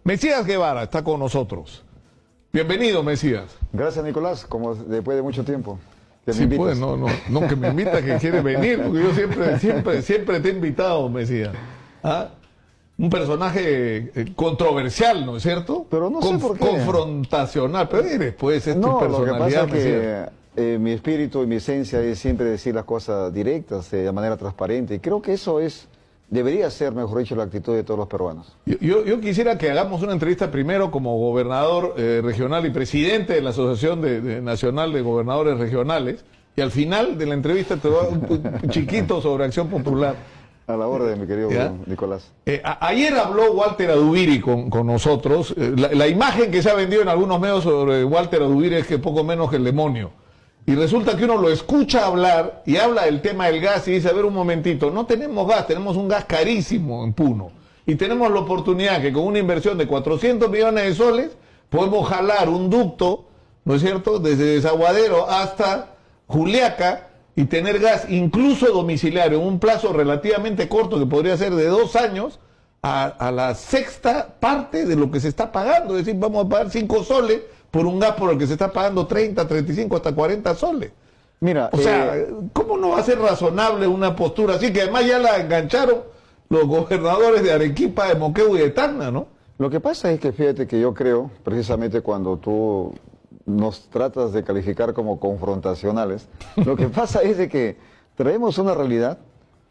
Mesías Guevara está con nosotros. Bienvenido, Mesías. Gracias, Nicolás, como después de mucho tiempo. Que me Sí, invitas. pues, no, que me invita, que quiere venir, porque yo siempre te he invitado, Mesías. ¿Ah? Un personaje controversial, ¿no es cierto? Pero no sé por qué. Confrontacional, pero eres, pues, es tu No, lo que personalidad, pasa es Mesías. que mi espíritu y mi esencia es siempre decir las cosas directas, de manera transparente. Y creo que eso debería ser, mejor dicho, la actitud de todos los peruanos. Yo quisiera que hagamos una entrevista primero como gobernador regional y presidente de la Asociación Nacional de Gobernadores Regionales, y al final de la entrevista te doy un chiquito sobre Acción Popular. A la orden, mi querido Nicolás. Ayer habló Walter Adubiri con nosotros. La imagen que se ha vendido en algunos medios sobre Walter Adubiri es que poco menos que el demonio. Y resulta que uno lo escucha hablar y habla del tema del gas y dice, a ver un momentito, no tenemos gas, tenemos un gas carísimo en Puno. Y tenemos la oportunidad que con una inversión de 400 millones de soles podemos jalar un ducto, ¿no es cierto?, desde Desaguadero hasta Juliaca y tener gas incluso domiciliario en un plazo relativamente corto que podría ser de 2 años a la sexta parte de lo que se está pagando. Es decir, vamos a pagar 5 soles por un gas por el que se está pagando 30, 35, hasta 40 soles. Mira, O sea, ¿cómo no va a ser razonable una postura así? Que además ya la engancharon los gobernadores de Arequipa, de Moquegua y de Tacna, ¿no? lo que pasa es que fíjate que yo creo, precisamente cuando tú nos tratas de calificar como confrontacionales, lo que pasa es de que traemos una realidad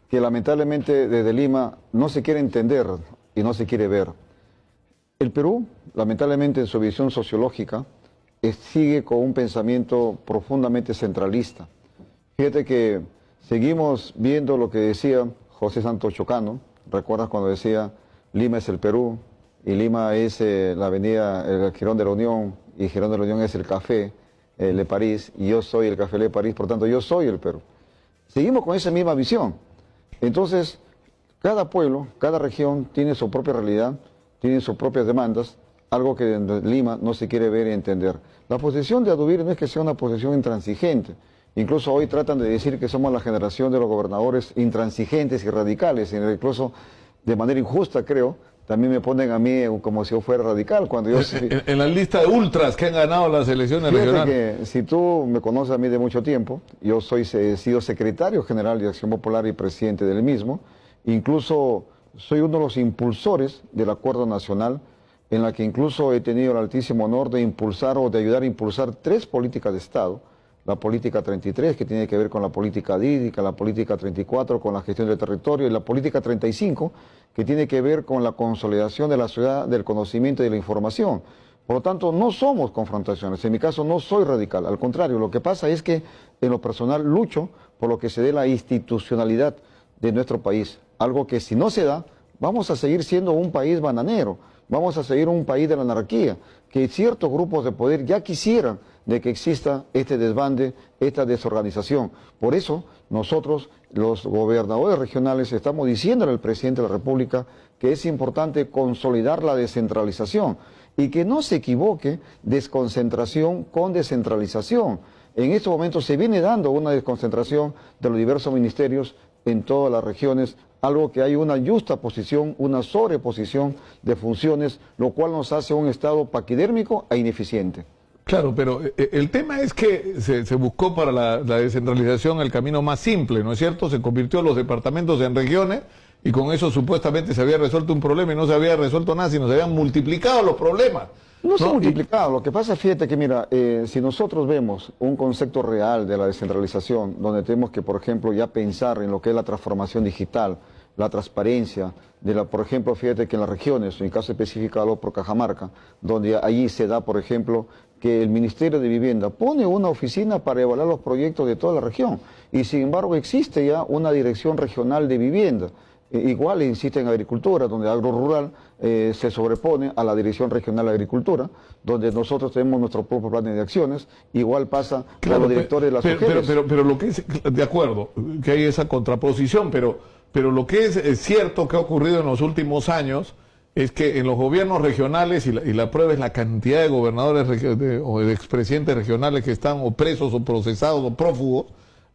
que lamentablemente desde Lima no se quiere entender y no se quiere ver. El Perú, lamentablemente en su visión sociológica, sigue con un pensamiento profundamente centralista. Fíjate que seguimos viendo lo que decía José Santos Chocano. ¿Recuerdas cuando decía Lima es el Perú y Lima es la avenida, el Jirón de la Unión, y Jirón de la Unión es el Café Le París, y yo soy el Café Le París, por tanto yo soy el Perú? Seguimos con esa misma visión. Entonces, cada pueblo, cada región tiene su propia realidad, tiene sus propias demandas, algo que en Lima no se quiere ver y entender. La posición de Adubiri no es que sea una posición intransigente. Incluso hoy tratan de decir que somos la generación de los gobernadores intransigentes y radicales. Incluso de manera injusta, creo, también me ponen a mí como si yo fuera radical. Cuando yo en la lista de ultras que han ganado las elecciones regionales. Que si tú me conoces a mí de mucho tiempo, yo he sido secretario general de Acción Popular y presidente del mismo. Incluso soy uno de los impulsores del Acuerdo Nacional, en la que incluso he tenido el altísimo honor de impulsar o de ayudar a impulsar 3 políticas de Estado. La política 33, que tiene que ver con la política hídrica, la política 34, con la gestión del territorio, y la política 35, que tiene que ver con la consolidación de la ciudad, del conocimiento y de la información. Por lo tanto, no somos confrontaciones. En mi caso, no soy radical. Al contrario, lo que pasa es que, en lo personal, lucho por lo que se dé la institucionalidad de nuestro país. Algo que, si no se da, vamos a seguir siendo un país bananero. Vamos a seguir un país de la anarquía, que ciertos grupos de poder ya quisieran de que exista este desbande, esta desorganización. Por eso nosotros, los gobernadores regionales, estamos diciéndole al presidente de la República que es importante consolidar la descentralización y que no se equivoque desconcentración con descentralización. En estos momentos se viene dando una desconcentración de los diversos ministerios en todas las regiones, algo que hay una justa posición, una sobreposición de funciones, lo cual nos hace un Estado paquidérmico e ineficiente. Claro, pero el tema es que se buscó para la descentralización el camino más simple, ¿no es cierto? Se convirtió los departamentos en regiones y con eso supuestamente se había resuelto un problema y no se había resuelto nada, sino se habían multiplicado los problemas. No se ha multiplicado. Lo que pasa, fíjate que mira, si nosotros vemos un concepto real de la descentralización, donde tenemos que, por ejemplo, ya pensar en lo que es la transformación digital, la transparencia, por ejemplo, fíjate que en las regiones, en el caso específico de por Cajamarca, donde allí se da, por ejemplo, que el Ministerio de Vivienda pone una oficina para evaluar los proyectos de toda la región, y sin embargo existe ya una dirección regional de vivienda. Igual existe en agricultura, donde agro rural se sobrepone a la Dirección Regional de Agricultura, donde nosotros tenemos nuestro propio plan de acciones. Igual pasa con los directores de las UGELs. Pero lo que es, de acuerdo, que hay esa contraposición, pero lo que es cierto que ha ocurrido en los últimos años es que en los gobiernos regionales, y la prueba es la cantidad de gobernadores o de expresidentes regionales que están o presos o procesados o prófugos,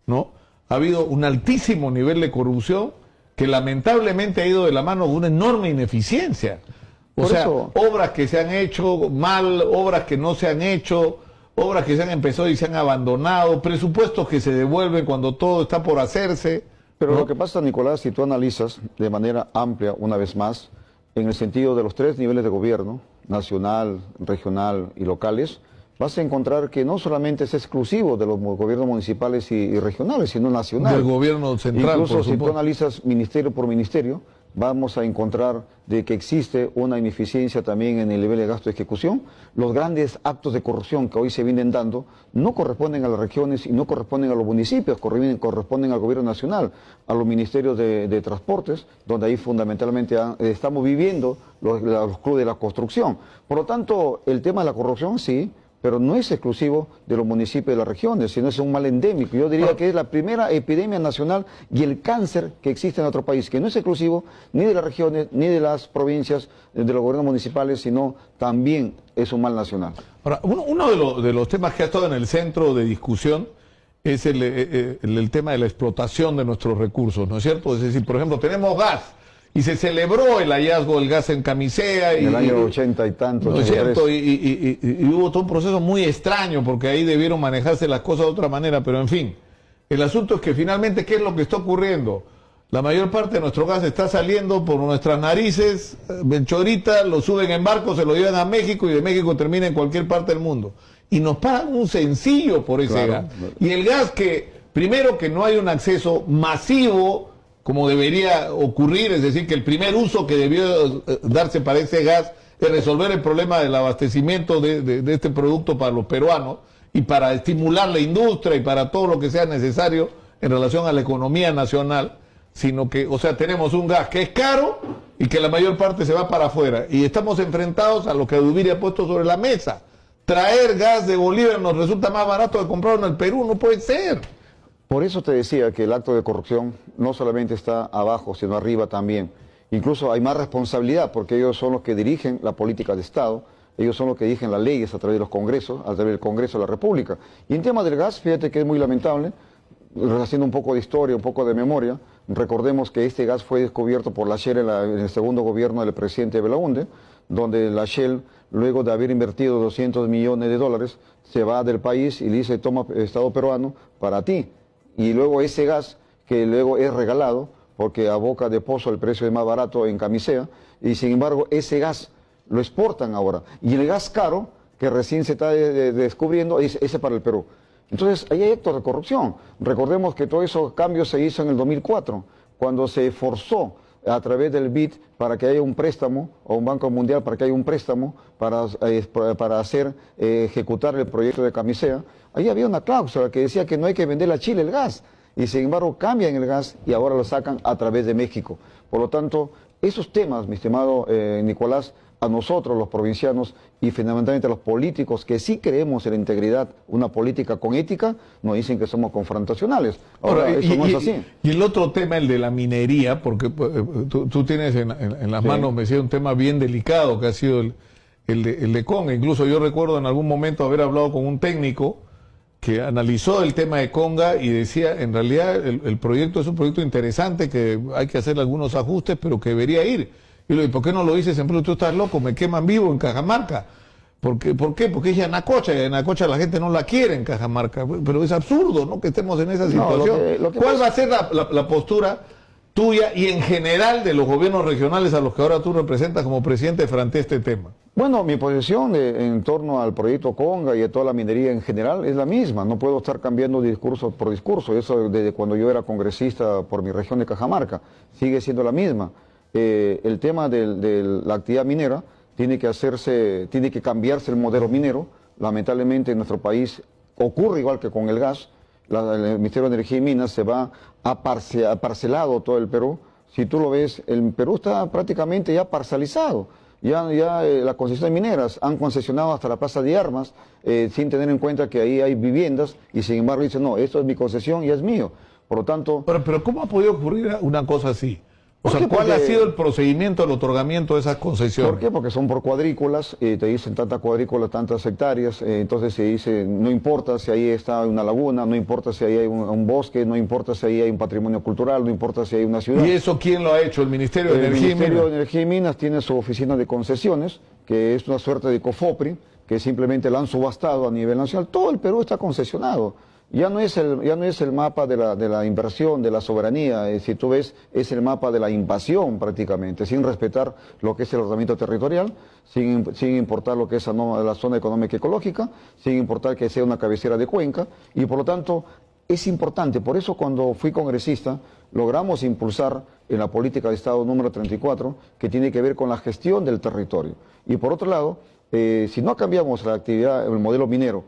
¿no? Ha habido un altísimo nivel de corrupción que lamentablemente ha ido de la mano de una enorme ineficiencia. O sea, obras que se han hecho mal, obras que no se han hecho, obras que se han empezado y se han abandonado, presupuestos que se devuelven cuando todo está por hacerse. Pero ¿no? lo que pasa, Nicolás, si tú analizas de manera amplia, una vez más, en el sentido de los 3 niveles de gobierno, nacional, regional y locales, vas a encontrar que no solamente es exclusivo de los gobiernos municipales y regionales, sino nacional. Del gobierno central, incluso por si tú supuesto. analizas ministerio por ministerio, vamos a encontrar de que existe una ineficiencia también en el nivel de gasto de ejecución. Los grandes actos de corrupción que hoy se vienen dando no corresponden a las regiones y no corresponden a los municipios, corresponden al gobierno nacional, a los ministerios de transportes, donde ahí fundamentalmente estamos viviendo los clubes de la construcción. Por lo tanto, el tema de la corrupción sí, pero no es exclusivo de los municipios de las regiones, sino es un mal endémico. Yo diría que es la primera epidemia nacional y el cáncer que existe en nuestro país, que no es exclusivo ni de las regiones, ni de las provincias, de los gobiernos municipales, sino también es un mal nacional. Ahora, uno de los temas que ha estado en el centro de discusión es el tema de la explotación de nuestros recursos, ¿no es cierto? Es decir, por ejemplo, tenemos gas. Y se celebró el hallazgo del gas en Camisea. En el año 80 y tanto. ¿No es cierto? Y hubo todo un proceso muy extraño, porque ahí debieron manejarse las cosas de otra manera, pero en fin. El asunto es que finalmente, ¿qué es lo que está ocurriendo? La mayor parte de nuestro gas está saliendo por nuestras narices, Benchorita, lo suben en barcos, se lo llevan a México y de México termina en cualquier parte del mundo. Y nos pagan un sencillo por ese gas. Y el gas que, primero que no hay un acceso masivo, como debería ocurrir, es decir, que el primer uso que debió darse para ese gas es resolver el problema del abastecimiento de este producto para los peruanos y para estimular la industria y para todo lo que sea necesario en relación a la economía nacional, sino que, o sea, tenemos un gas que es caro y que la mayor parte se va para afuera. Y estamos enfrentados a lo que Duviri ha puesto sobre la mesa. Traer gas de Bolivia nos resulta más barato que comprarlo en el Perú, no puede ser. Por eso te decía que el acto de corrupción no solamente está abajo, sino arriba también. Incluso hay más responsabilidad porque ellos son los que dirigen la política de Estado, ellos son los que dirigen las leyes a través de los congresos, a través del Congreso de la República. Y en tema del gas, fíjate que es muy lamentable, haciendo un poco de historia, un poco de memoria, recordemos que este gas fue descubierto por la Shell en el segundo gobierno del presidente Belaúnde, donde la Shell, luego de haber invertido 200 millones de dólares, se va del país y le dice, toma, Estado peruano, para ti. Y luego ese gas, que luego es regalado, porque a boca de pozo el precio es más barato en Camisea, y sin embargo ese gas lo exportan ahora. Y el gas caro, que recién se está descubriendo, es ese para el Perú. Entonces, ahí hay actos de corrupción. Recordemos que todos esos cambios se hizo en el 2004, cuando se forzó a través del BID para que haya un préstamo, o un Banco Mundial para que haya un préstamo para ejecutar el proyecto de Camisea. Ahí había una cláusula que decía que no hay que venderle a Chile el gas, y sin embargo cambian el gas y ahora lo sacan a través de México. Por lo tanto, esos temas, mi estimado Nicolás, a nosotros los provincianos y fundamentalmente a los políticos que sí creemos en la integridad, una política con ética, nos dicen que somos confrontacionales. Ahora, eso no es así. Y el otro tema, el de la minería, porque tú tienes en las manos, me decía, un tema bien delicado que ha sido el de Conga. Incluso yo recuerdo en algún momento haber hablado con un técnico que analizó el tema de Conga y decía, en realidad el proyecto es un proyecto interesante, que hay que hacer algunos ajustes, pero que debería ir. Y le digo, ¿por qué no lo dices en Perú? Tú estás loco, me queman vivo en Cajamarca. ¿Por qué? Porque es Yanacocha, y Yanacocha la gente no la quiere en Cajamarca. Pero es absurdo, ¿no?, que estemos en esa situación. ¿Cuál va a ser la postura tuya y en general de los gobiernos regionales a los que ahora tú representas como presidente frente a este tema? Bueno, mi posición en torno al proyecto Conga y de toda la minería en general es la misma. No puedo estar cambiando discurso por discurso. Eso desde cuando yo era congresista por mi región de Cajamarca. Sigue siendo la misma. El tema de la actividad minera tiene que cambiarse el modelo minero. Lamentablemente en nuestro país ocurre igual que con el gas. El Ministerio de Energía y Minas se va a parcelado todo el Perú. Si tú lo ves, el Perú está prácticamente ya parcelizado. Ya las concesiones mineras han concesionado hasta la Plaza de Armas, sin tener en cuenta que ahí hay viviendas, y sin embargo dicen, no, esto es mi concesión y es mío. Por lo tanto... Pero ¿cómo ha podido ocurrir una cosa así? O sea, ¿Por qué? ¿cuál ha Porque- sido el procedimiento del otorgamiento de esas concesiones? ¿Por qué? Porque son por cuadrículas, te dicen tanta cuadrícula, tantas hectáreas, entonces se dice, no importa si ahí está una laguna, no importa si ahí hay un bosque, no importa si ahí hay un patrimonio cultural, no importa si hay una ciudad. ¿Y eso quién lo ha hecho? ¿El Ministerio de El Energía y Ministerio de Minas? Energía y Minas tiene su oficina de concesiones, que es una suerte de COFOPRI, que simplemente la han subastado a nivel nacional. Todo el Perú está concesionado. Ya no es el mapa de la inversión, de la soberanía, si tú ves, es el mapa de la invasión prácticamente, sin respetar lo que es el ordenamiento territorial, sin importar lo que es la zona económica ecológica, sin importar que sea una cabecera de cuenca, y por lo tanto es importante. Por eso cuando fui congresista logramos impulsar en la política de Estado número 34, que tiene que ver con la gestión del territorio. Y por otro lado, si no cambiamos la actividad, el modelo minero,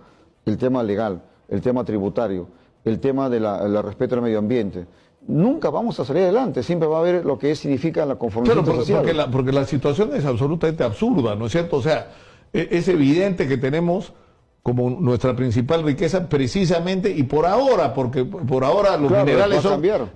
el tema legal, el tema tributario, el tema del respeto al medio ambiente, nunca vamos a salir adelante, siempre va a haber lo que significa la conformidad Claro, social. porque la situación es absolutamente absurda, ¿no es cierto? O sea, es evidente que tenemos como nuestra principal riqueza precisamente, y por ahora, porque por ahora los Claro, minerales va a son... cambiar.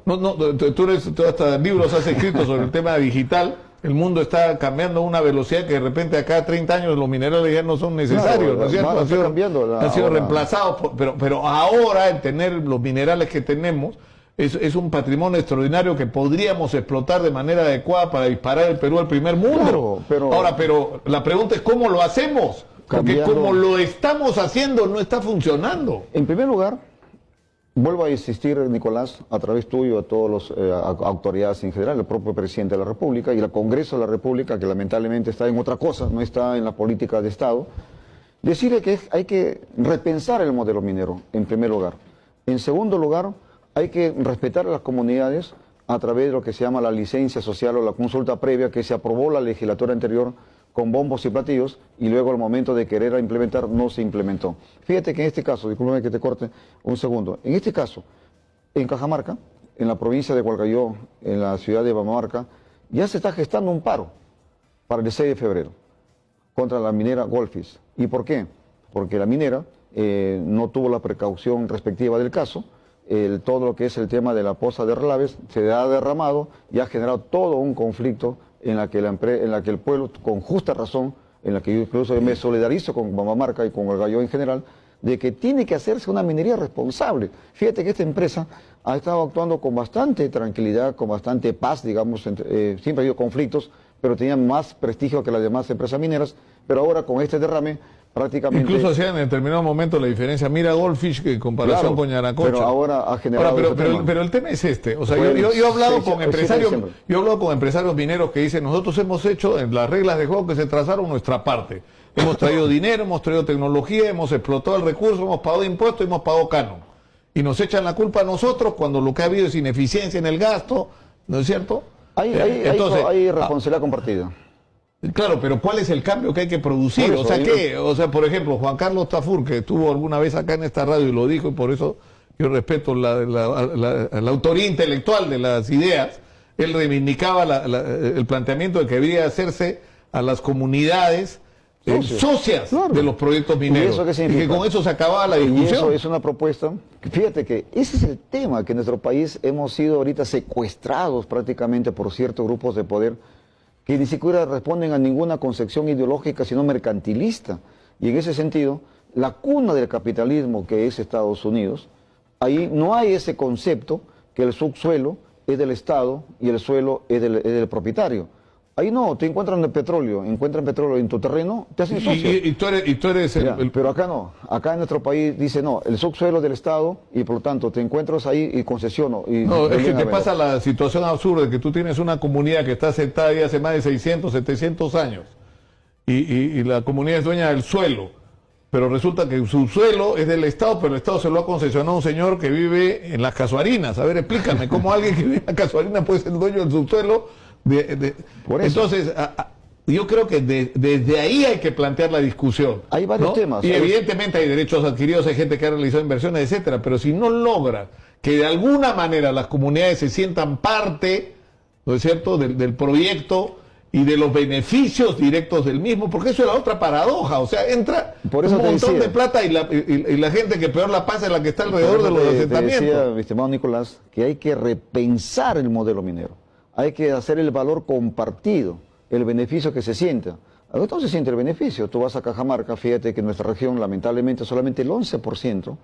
Tú hasta libros has escrito sobre el tema digital. El mundo está cambiando a una velocidad que de repente acá 30 años los minerales ya no son necesarios, Claro, ¿no es cierto? está Han sido, cambiando han sido ahora. reemplazados, pero ahora el tener los minerales que tenemos es un patrimonio extraordinario que podríamos explotar de manera adecuada para disparar el Perú al primer mundo. Claro, Pero la pregunta es ¿cómo lo hacemos? Porque Cambiando. como lo estamos haciendo no está funcionando. En primer lugar, vuelvo a insistir, Nicolás, a través tuyo, a todas las autoridades en general, el propio presidente de la República y el Congreso de la República, que lamentablemente está en otra cosa, no está en la política de Estado, decirle que hay que repensar el modelo minero, en primer lugar. En segundo lugar, hay que respetar a las comunidades a través de lo que se llama la licencia social o la consulta previa que se aprobó la legislatura anterior con bombos y platillos, y luego al momento de querer implementar no se implementó. Fíjate que en este caso, discúlpame que te corte un segundo, en este caso, en Cajamarca, en la provincia de Hualcayó, en la ciudad de Bamamarca, ya se está gestando un paro para el 6 de febrero contra la minera Golfis. ¿Y por qué? Porque la minera no tuvo la precaución respectiva del caso, todo lo que es el tema de la poza de relaves se ha derramado y ha generado todo un conflicto en la que el pueblo, con justa razón, en la que yo incluso me solidarizo con Bamamarca y con Hualcayó en general, de que tiene que hacerse una minería responsable. Fíjate que esta empresa ha estado actuando con bastante tranquilidad, con bastante paz, digamos, siempre ha habido conflictos, pero tenía más prestigio que las demás empresas mineras, pero ahora con este derrame prácticamente... Incluso hacían en determinado momento la diferencia, mira Goldfish que en comparación Claro, con Yanacocha. pero ahora ha generado ese tema. Pero el tema es este, o sea, Fue yo he hablado el 6 con de empresarios, diciembre. yo he hablado con empresarios mineros que dicen, nosotros hemos hecho en las reglas de juego que se trazaron nuestra parte. Hemos traído dinero, hemos traído tecnología, hemos explotado el recurso, hemos pagado impuestos y hemos pagado canon. Y nos echan la culpa a nosotros cuando lo que ha habido es ineficiencia en el gasto, ¿no es cierto? Hay responsabilidad compartida. Claro, pero ¿cuál es el cambio que hay que producir? Por eso, O sea, ¿qué? O sea, por ejemplo, Juan Carlos Tafur, que estuvo alguna vez acá en esta radio y lo dijo, y por eso yo respeto la autoría intelectual de las ideas, él reivindicaba el planteamiento de que debería hacerse a las comunidades socias Claro. de los proyectos mineros. ¿Y eso qué Y significa? que con eso se acababa la Y discusión. eso es una propuesta. Fíjate que ese es el tema, que en nuestro país hemos sido ahorita secuestrados prácticamente por ciertos grupos de poder que ni siquiera responden a ninguna concepción ideológica, sino mercantilista. Y en ese sentido, la cuna del capitalismo, que es Estados Unidos, ahí no hay ese concepto que el subsuelo es del Estado y el suelo es del propietario. Ahí no, te encuentran encuentran petróleo en tu terreno, te hacen socio. Y tú eres Ya, pero acá no, acá en nuestro país dice no, el subsuelo es del Estado y por lo tanto te encuentras ahí y concesiono. No, es que te pasa la situación absurda de que tú tienes una comunidad que está asentada ya hace más de 600, 700 años y la comunidad es dueña del suelo, pero resulta que su suelo es del Estado, pero el Estado se lo ha concesionado a un señor que vive en las Casuarinas. A ver, explícame, ¿cómo alguien que vive en las Casuarinas puede ser dueño del subsuelo? Por eso. Entonces, yo creo que desde ahí hay que plantear la discusión. Hay varios ¿no? temas. Y evidentemente hay derechos adquiridos, hay gente que ha realizado inversiones, etcétera, pero si no logra que de alguna manera las comunidades se sientan parte, ¿no es cierto?, del proyecto y de los beneficios directos del mismo, porque eso es la otra paradoja, o sea, entra Por eso un te montón decía. de plata y la gente que peor la pasa es la que está alrededor de los Te asentamientos. decía, mi estimado Nicolás, que hay que repensar el modelo minero. hay que hacer el valor compartido, el beneficio que se sienta. Ahorita no se siente el beneficio. Tú vas a Cajamarca, fíjate que en nuestra región, lamentablemente, solamente el 11%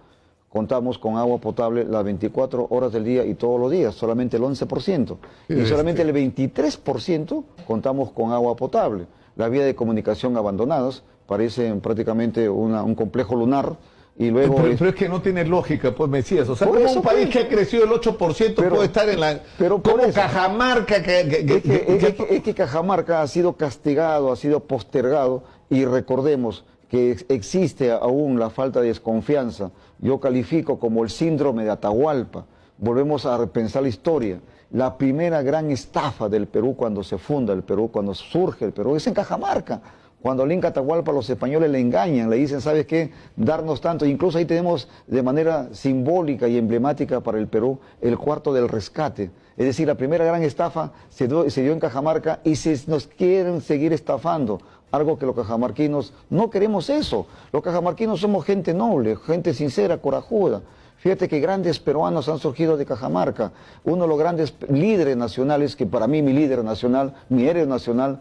contamos con agua potable las 24 horas del día y todos los días, solamente el 11%. Y solamente el 23% contamos con agua potable. Las vías de comunicación abandonadas parecen prácticamente un complejo lunar. Y luego pero es que no tiene lógica, pues Mesías. O sea, como un país que ha crecido el 8% puede estar en la... Pero como Cajamarca... Es que Cajamarca ha sido castigado, ha sido postergado, y recordemos que existe aún la falta de desconfianza. Yo califico como el síndrome de Atahualpa. Volvemos a repensar la historia. La primera gran estafa del Perú cuando se funda el Perú, cuando surge el Perú, es en Cajamarca. Cuando al Inca Atahualpa los españoles le engañan, le dicen, ¿sabes qué? Darnos tanto. Incluso ahí tenemos de manera simbólica y emblemática para el Perú el cuarto del rescate. Es decir, la primera gran estafa se dio en Cajamarca y nos quieren seguir estafando. Algo que los cajamarquinos no queremos eso. Los cajamarquinos somos gente noble, gente sincera, corajuda. Fíjate que grandes peruanos han surgido de Cajamarca. Uno de los grandes líderes nacionales, que para mí mi líder nacional, mi héroe nacional,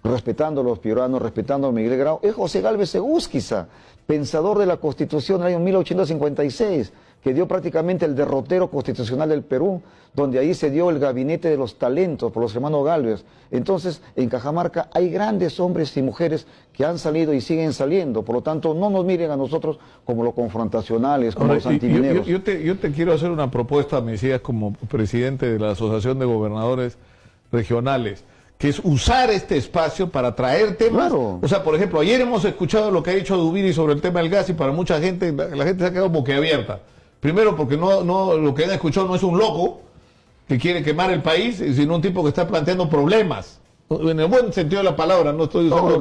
respetando a los peruanos, respetando a Miguel Grau, es José Gálvez Egusquiza, pensador de la Constitución del año 1856, que dio prácticamente el derrotero constitucional del Perú, donde ahí se dio el gabinete de los talentos por los hermanos Gálvez. Entonces, en Cajamarca hay grandes hombres y mujeres que han salido y siguen saliendo, por lo tanto, no nos miren a nosotros como los confrontacionales, como los antimineros. Yo te quiero hacer una propuesta, Mesías, como presidente de la Asociación de Gobernadores Regionales, que es usar este espacio para traer temas. Claro. O sea, por ejemplo, ayer hemos escuchado lo que ha dicho Dubiri sobre el tema del gas y para mucha gente, la gente se ha quedado boquiabierta. Primero porque lo que han escuchado no es un loco que quiere quemar el país, sino un tipo que está planteando problemas. En el buen sentido de la palabra, no estoy usando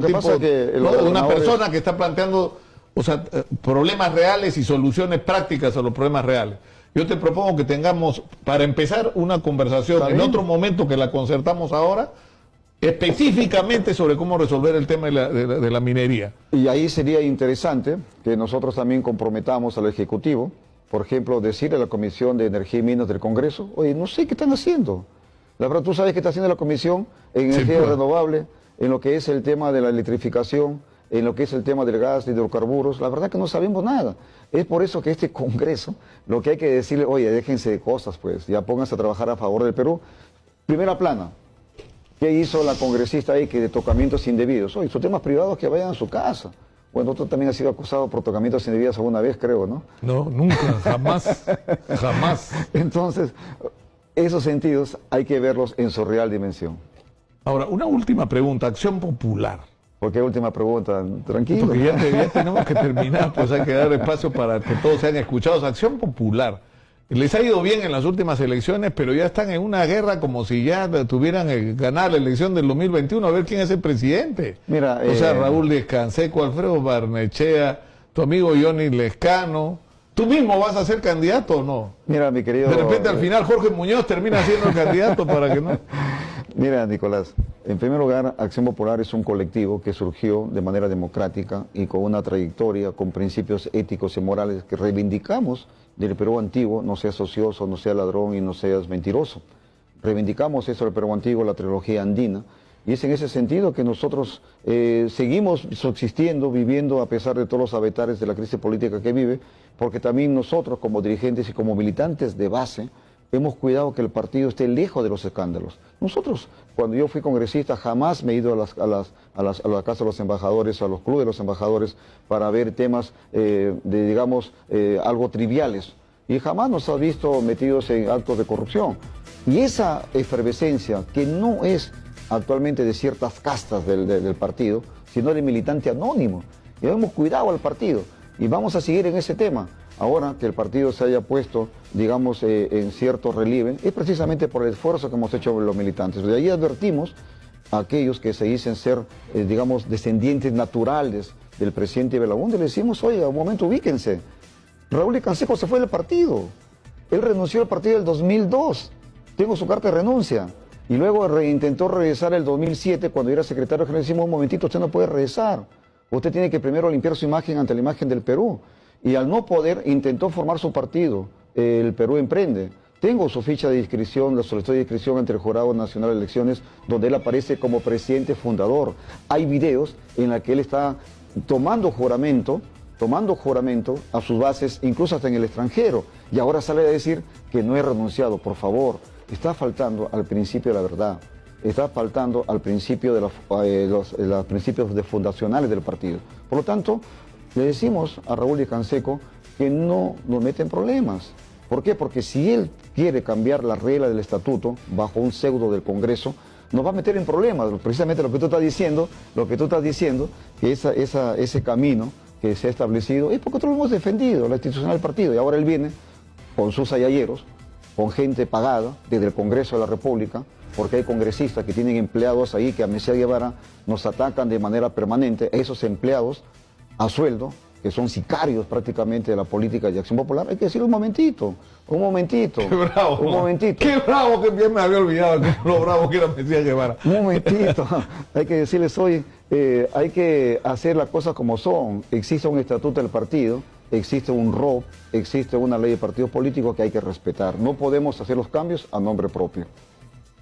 una persona que está planteando, o sea, problemas reales y soluciones prácticas a los problemas reales. Yo te propongo que tengamos, para empezar, una conversación en otro momento que la concertamos ahora, específicamente sobre cómo resolver el tema de la minería. Y ahí sería interesante que nosotros también comprometamos al Ejecutivo, por ejemplo, decirle a la Comisión de Energía y Minas del Congreso, oye, no sé qué están haciendo. La verdad, tú sabes qué está haciendo la Comisión en energía renovable, en lo que es el tema de la electrificación, en lo que es el tema del gas, de hidrocarburos. La verdad que no sabemos nada. Es por eso que este Congreso, lo que hay que decirle, oye, déjense de cosas, pues, ya pónganse a trabajar a favor del Perú. Primera plana. ¿Qué hizo la congresista ahí? Que de tocamientos indebidos. Oye, sus temas privados que vayan a su casa. Bueno, tú también has sido acusado por tocamientos indebidos alguna vez, creo, ¿no? No, nunca, jamás, jamás. Entonces, esos sentidos hay que verlos en su real dimensión. Ahora, una última pregunta, Acción Popular. ¿Por qué última pregunta? Tranquilo. Porque ya tenemos que terminar, pues hay que dar espacio para que todos sean escuchados. Acción Popular. Les ha ido bien en las últimas elecciones, pero ya están en una guerra como si ya tuvieran que ganar la elección del 2021, a ver quién es el presidente. Mira, o sea, Raúl Descanseco, Alfredo Barnechea, tu amigo Johnny Lescano. ¿Tú mismo vas a ser candidato o no? Mira, mi querido... De repente al final Jorge Muñoz termina siendo el candidato para que no... Mira, Nicolás, en primer lugar, Acción Popular es un colectivo que surgió de manera democrática y con una trayectoria, con principios éticos y morales que reivindicamos del Perú antiguo: no seas ocioso, no seas ladrón y no seas mentiroso. Reivindicamos eso del Perú antiguo, la trilogía andina, y es en ese sentido que nosotros seguimos subsistiendo, viviendo a pesar de todos los avatares de la crisis política que vive, porque también nosotros como dirigentes y como militantes de base hemos cuidado que el partido esté lejos de los escándalos. Nosotros, cuando yo fui congresista, jamás me he ido a la casa de los embajadores, a los clubes de los embajadores, para ver temas algo triviales. Y jamás nos ha visto metidos en actos de corrupción. Y esa efervescencia, que no es actualmente de ciertas castas del partido, sino de militante anónimo. Y hemos cuidado al partido. Y vamos a seguir en ese tema. Ahora que el partido se haya puesto, digamos, en cierto relieve, es precisamente por el esfuerzo que hemos hecho los militantes. De ahí advertimos a aquellos que se dicen ser, digamos, descendientes naturales del presidente Belaúnde. Le decimos, oiga, un momento, ubíquense. Raúl Canseco se fue del partido. Él renunció al partido del 2002. Tengo su carta de renuncia. Y luego intentó regresar el 2007, cuando era secretario general. Le decimos, un momentito, usted no puede regresar. Usted tiene que primero limpiar su imagen ante la imagen del Perú. Y al no poder, intentó formar su partido, el Perú Emprende, Tengo su ficha de inscripción, la solicitud de inscripción ante el Jurado Nacional de Elecciones, donde él aparece como presidente fundador. Hay videos en los que él está tomando juramento a sus bases, incluso hasta en el extranjero, y ahora sale a decir que no he renunciado. Por favor, está faltando al principio de la verdad, está faltando al principio de los principios fundacionales del partido. Por lo tanto, le decimos a Raúl Díaz Canseco que no nos mete en problemas. ¿Por qué? Porque si él quiere cambiar la regla del estatuto bajo un pseudo del Congreso, nos va a meter en problemas. Precisamente lo que tú estás diciendo, que ese camino que se ha establecido, es porque nosotros lo hemos defendido, la institucional del partido, y ahora él viene con sus ayayeros, con gente pagada desde el Congreso de la República, porque hay congresistas que tienen empleados ahí que a Mesías Guevara nos atacan de manera permanente, esos empleados a sueldo, que son sicarios prácticamente de la política de Acción Popular. Hay que decir un momentito. Qué bravo, que bien me había olvidado que lo bravo que era Mesías Guevara. Un momentito, hay que decirles hoy, hay que hacer las cosas como son. Existe un estatuto del partido, existe un ROP, existe una ley de partidos políticos que hay que respetar. No podemos hacer los cambios a nombre propio.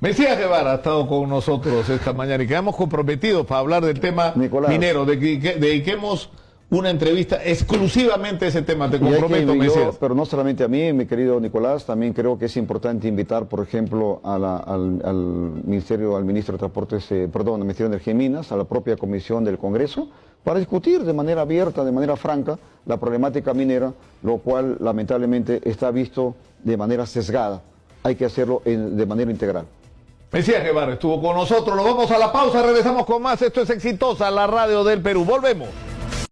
Mesías Guevara ha estado con nosotros esta mañana y quedamos comprometidos para hablar del tema Nicolás, minero, dediquemos una entrevista exclusivamente a ese tema, te comprometo, Mesías. Pero no solamente a mí, mi querido Nicolás, también creo que es importante invitar, por ejemplo, al ministro de Transportes, al Ministerio de Energía y Minas, a la propia comisión del Congreso, para discutir de manera abierta, de manera franca, la problemática minera, lo cual lamentablemente está visto de manera sesgada. Hay que hacerlo de manera integral. Mesías Guevara estuvo con nosotros, nos vamos a la pausa, regresamos con más. Esto es Exitosa, la radio del Perú. Volvemos.